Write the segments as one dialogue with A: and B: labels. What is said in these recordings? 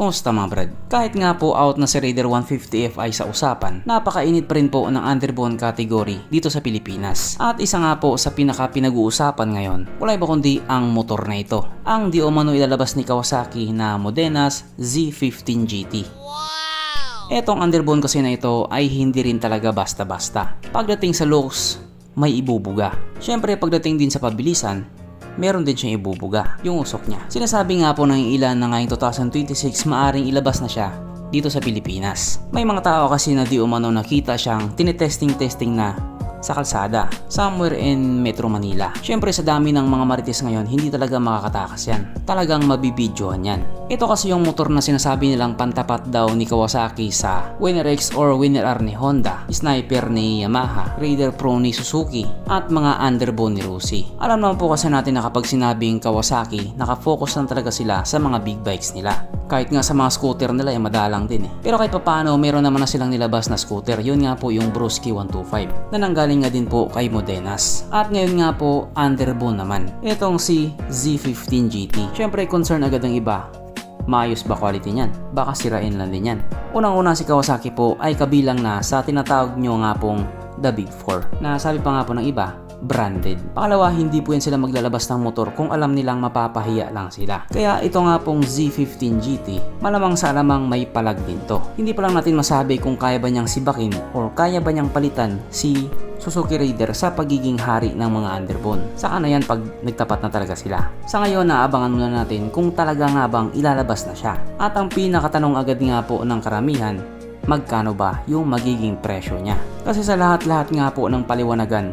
A: Kumusta mga brad? Kahit nga po out na si Raider 150 Fi sa usapan, napakainit pa rin po ng underbone category dito sa Pilipinas. At isa nga po sa pinag-uusapan ngayon, wala iba kundi ang motor na ito. Ang di umano ilalabas ni Kawasaki na Modenas Z15 GT. Etong underbone kasi na ito ay hindi rin talaga basta-basta. Pagdating sa looks, may ibubuga. Syempre pagdating din sa pabilisan, meron din siyang ibubuga, yung usok niya. Sinasabi nga po ng ilan na ngayong 2026 maaring ilabas na siya dito sa Pilipinas. May mga tao kasi na di umano nakita siyang tinetesting na sa kalsada, somewhere in Metro Manila. Syempre sa dami ng mga marites ngayon, hindi talaga makakatakas yan. Talagang mabibidyohan yan. Ito kasi yung motor na sinasabi nilang pantapat daw ni Kawasaki sa Winner X or Winner R ni Honda, Sniper ni Yamaha, Raider Pro ni Suzuki, at mga underbone ni Rossi. Alam naman po kasi natin na kapag sinabing Kawasaki, nakafocus lang talaga sila sa mga big bikes nila. Kahit nga sa mga scooter nila ay madalang din eh. Pero kahit papaano, meron naman na silang nilabas na scooter. Yun nga po yung Brusky 125 na nanggaling nga din po kay Modenas. At ngayon nga po, underbone naman. Itong si Z15 GT. Syempre concern agad ng iba. Maayos ba quality niyan? Baka sirain lang din yan. Unang-una si Kawasaki po ay kabilang na sa tinatawag nyo nga pong The Big Four. Na sabi pa nga po ng iba, branded. Pangalawa, hindi po yan sila maglalabas ng motor kung alam nilang mapapahiya lang sila. Kaya ito nga pong Z15 GT, malamang sa alamang may palag din to. Hindi pa lang natin masabi kung kaya ba niyang sibakin or kaya ba niyang palitan si Suzuki Raider sa pagiging hari ng mga underbone. Saka na yan pag nagtapat na talaga sila. Sa ngayon, naabangan muna natin kung talaga nga bang ilalabas na siya. At ang pinakatanong agad nga po ng karamihan, magkano ba yung magiging presyo niya? Kasi sa lahat-lahat nga po ng paliwanagan,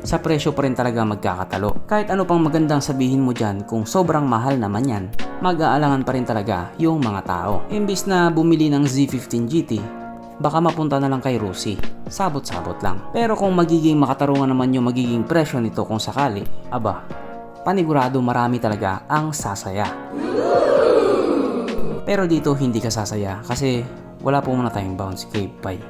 A: sa presyo pa rin talaga magkakatalo. Kahit ano pang magandang sabihin mo dyan, kung sobrang mahal naman yan, mag-aalangan pa rin talaga yung mga tao. Imbis na bumili ng Z15 GT, baka mapunta na lang kay Rossi. Sabot-sabot lang. Pero kung magiging makatarungan naman yung magiging presyo nito kung sakali, aba, panigurado marami talaga ang sasaya. Pero dito hindi ka sasaya kasi wala po muna tayong bounce cave pie.